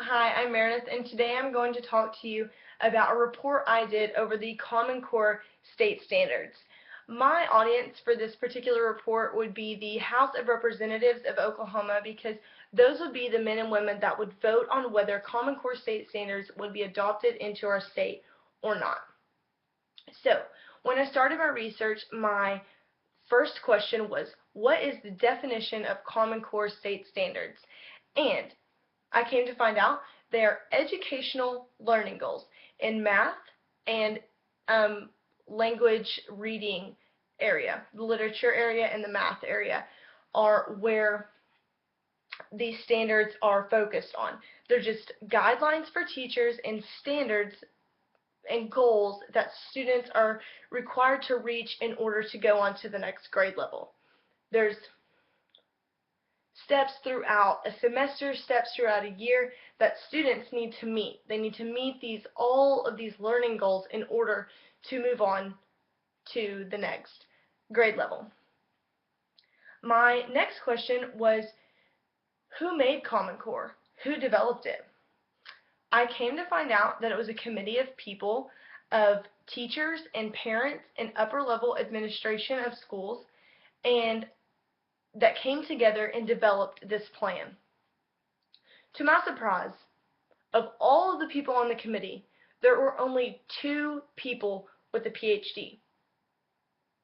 Hi, I'm Meredith, and today I'm going to talk to you about a report I did over the Common Core state standards. My audience for this particular report would be the House of Representatives of Oklahoma, because those would be the men and women that would vote on whether Common Core state standards would be adopted into our state or not. So, when I started my research, my first question was, what is the definition of Common Core state standards? And I came to find out they are educational learning goals in math and language reading area. The literature area and the math area are where these standards are focused on. They're just guidelines for teachers and standards and goals that students are required to reach in order to go on to the next grade level. There's steps throughout a semester, steps throughout a year that students need to meet. They need to meet all of these learning goals in order to move on to the next grade level. My next question was, who made Common Core? Who developed it? I came to find out that it was a committee of people, of teachers and parents and upper level administration of schools, and that came together and developed this plan. To my surprise, of all of the people on the committee, there were only 2 people with a PhD.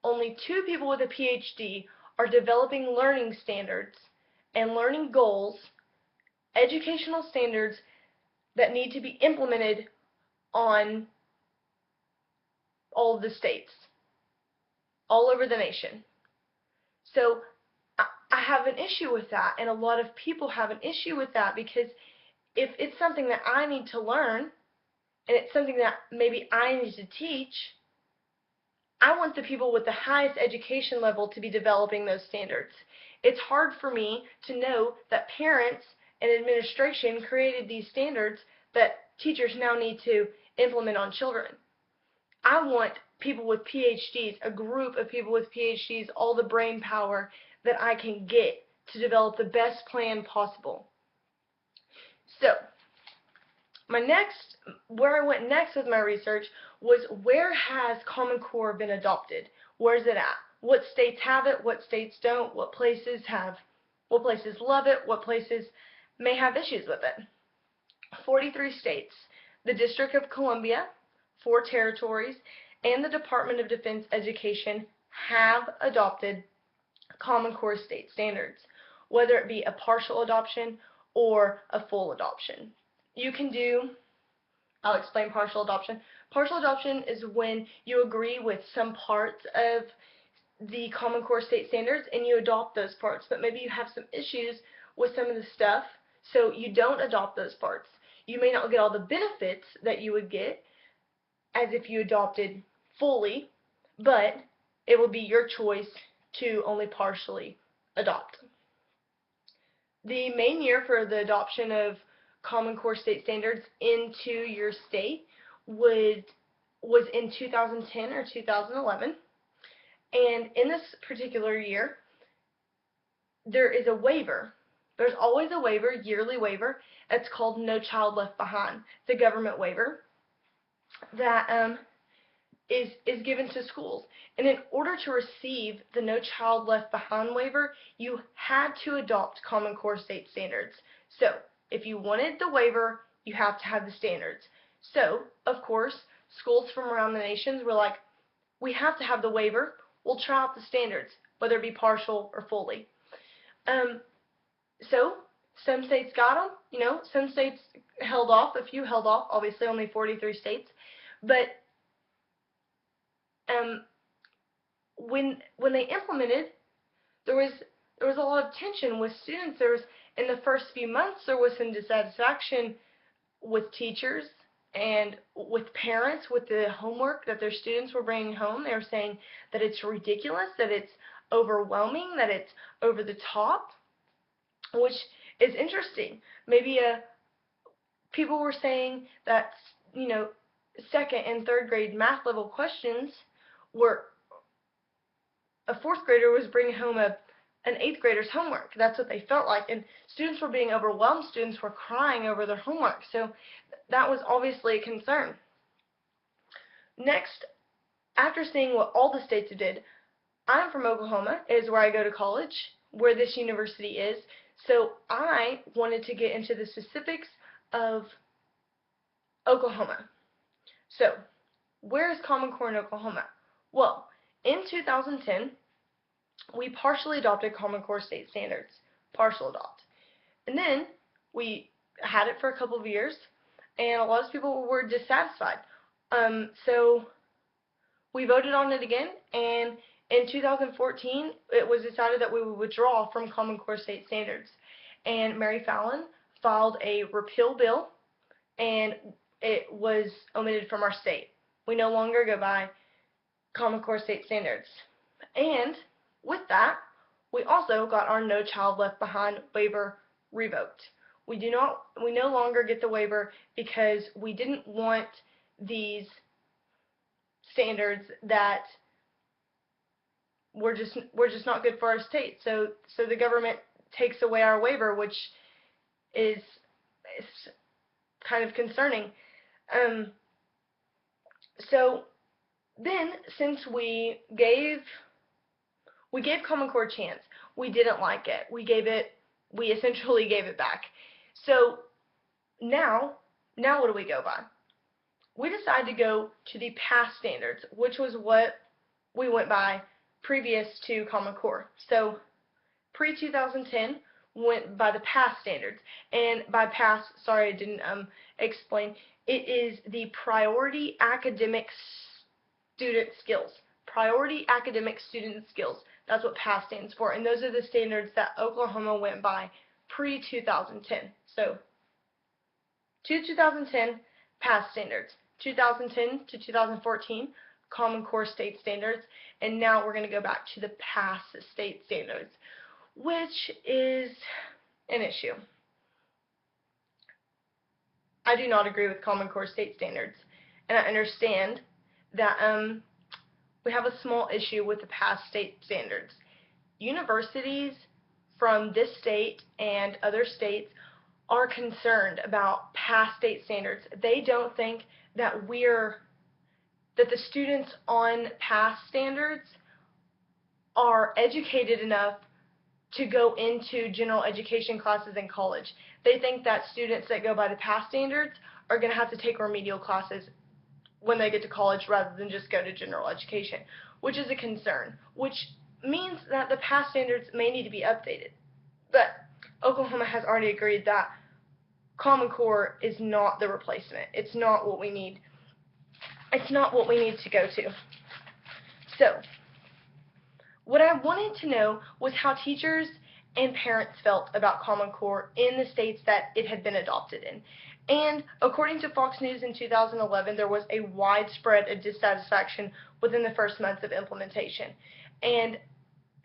Only 2 people with a PhD are developing learning standards and learning goals, educational standards that need to be implemented on all of the states, all over the nation. So I have an issue with that, and a lot of people have an issue with that, because if it's something that I need to learn, and it's something that maybe I need to teach, I want the people with the highest education level to be developing those standards. It's hard for me to know that parents and administration created these standards that teachers now need to implement on children. I want people with PhDs, a group of people with PhDs, all the brain power that I can get to develop the best plan possible. So, where I went next with my research was, where has Common Core been adopted? Where's it at? What states have it? What states don't? What places love it? What places may have issues with it? 43 states, the District of Columbia, 4 territories, and the Department of Defense Education have adopted Common Core state standards, whether it be a partial adoption or a full adoption. I'll explain partial adoption. Partial adoption is when you agree with some parts of the Common Core state standards and you adopt those parts, but maybe you have some issues with some of the stuff, so you don't adopt those parts. You may not get all the benefits that you would get as if you adopted fully, but it will be your choice to only partially adopt. The main year for the adoption of Common Core state standards into your state was in 2010 or 2011, and in this particular year there is a waiver. There's always a waiver, yearly waiver. It's called No Child Left Behind. It's a government waiver that is given to schools. And in order to receive the No Child Left Behind waiver, you had to adopt Common Core state standards. So, if you wanted the waiver, you have to have the standards. So, of course, schools from around the nations were like, we have to have the waiver, we'll try out the standards, whether it be partial or fully. So, some states got them, some states held off, a few held off, obviously only 43 states, but when they implemented, there was a lot of tension with students. In the first few months, there was some dissatisfaction with teachers and with parents with the homework that their students were bringing home. They were saying that it's ridiculous, that it's overwhelming, that it's over the top, which is interesting. Maybe people were saying that, second and third grade math level questions were, a fourth grader was bringing home a an 8th grader's homework. That's what they felt like, and students were being overwhelmed. Students were crying over their homework, so that was obviously a concern. Next, after seeing what all the states did, I'm from Oklahoma, is where I go to college, where this university is, so I wanted to get into the specifics of Oklahoma. So, where is Common Core in Oklahoma? Well, in 2010, we partially adopted Common Core state standards, partial adopt. And then we had it for a couple of years, and a lot of people were dissatisfied. So we voted on it again, and in 2014, it was decided that we would withdraw from Common Core state standards. And Mary Fallin filed a repeal bill, and it was omitted from our state. We no longer go by Common Core state standards. And with that, we also got our No Child Left Behind waiver revoked. We no longer get the waiver because we didn't want these standards that were just not good for our state. So the government takes away our waiver, which is kind of concerning. So then, since we gave Common Core a chance, we didn't like it. We essentially gave it back. So now what do we go by? We decided to go to the past standards, which was what we went by previous to Common Core. So pre-2010 went by the past standards, and by past, sorry I didn't explain, it is the priority academic student skills. Priority academic student skills. That's what PASS stands for, and those are the standards that Oklahoma went by pre-2010. So, to 2010, PASS standards. 2010 to 2014, Common Core state standards, and now we're going to go back to the PASS state standards, which is an issue. I do not agree with Common Core state standards, and I understand that we have a small issue with the past state standards. Universities from this state and other states are concerned about past state standards. They don't think that the students on past standards are educated enough to go into general education classes in college. They think that students that go by the past standards are going to have to take remedial classes when they get to college rather than just go to general education, which is a concern, which means that the past standards may need to be updated. But Oklahoma has already agreed that Common Core is not the replacement. It's not what we need. It's not what we need to go to. So, what I wanted to know was how teachers and parents felt about Common Core in the states that it had been adopted in. And according to Fox News in 2011, there was a widespread dissatisfaction within the first months of implementation. And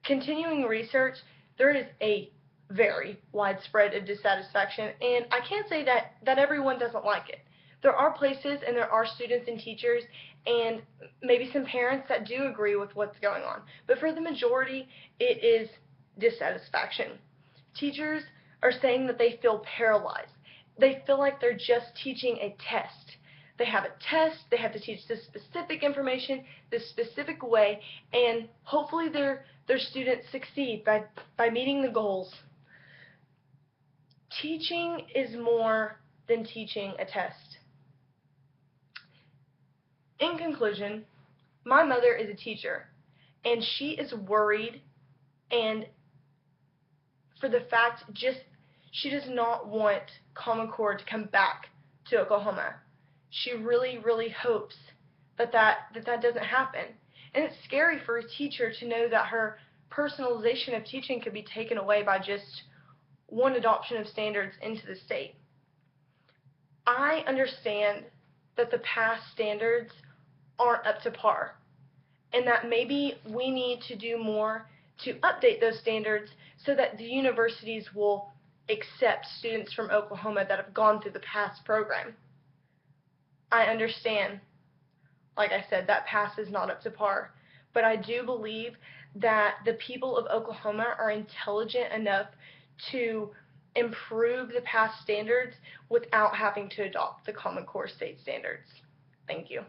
continuing research, there is a very widespread dissatisfaction, and I can't say that everyone doesn't like it. There are places and there are students and teachers and maybe some parents that do agree with what's going on, but for the majority, it is dissatisfaction. Teachers are saying that they feel paralyzed. They feel like they're just teaching a test. They have a test, they have to teach this specific information, this specific way, and hopefully their students succeed by meeting the goals. Teaching is more than teaching a test. In conclusion, my mother is a teacher, and she is worried, and for the fact she does not want Common Core to come back to Oklahoma. She really, really hopes that doesn't happen. And it's scary for a teacher to know that her personalization of teaching could be taken away by just one adoption of standards into the state. I understand that the past standards aren't up to par, and that maybe we need to do more to update those standards so that the universities will accept students from Oklahoma that have gone through the past program. I understand, like I said, that PASS is not up to par, but I do believe that the people of Oklahoma are intelligent enough to improve the past standards without having to adopt the Common Core state standards. Thank you.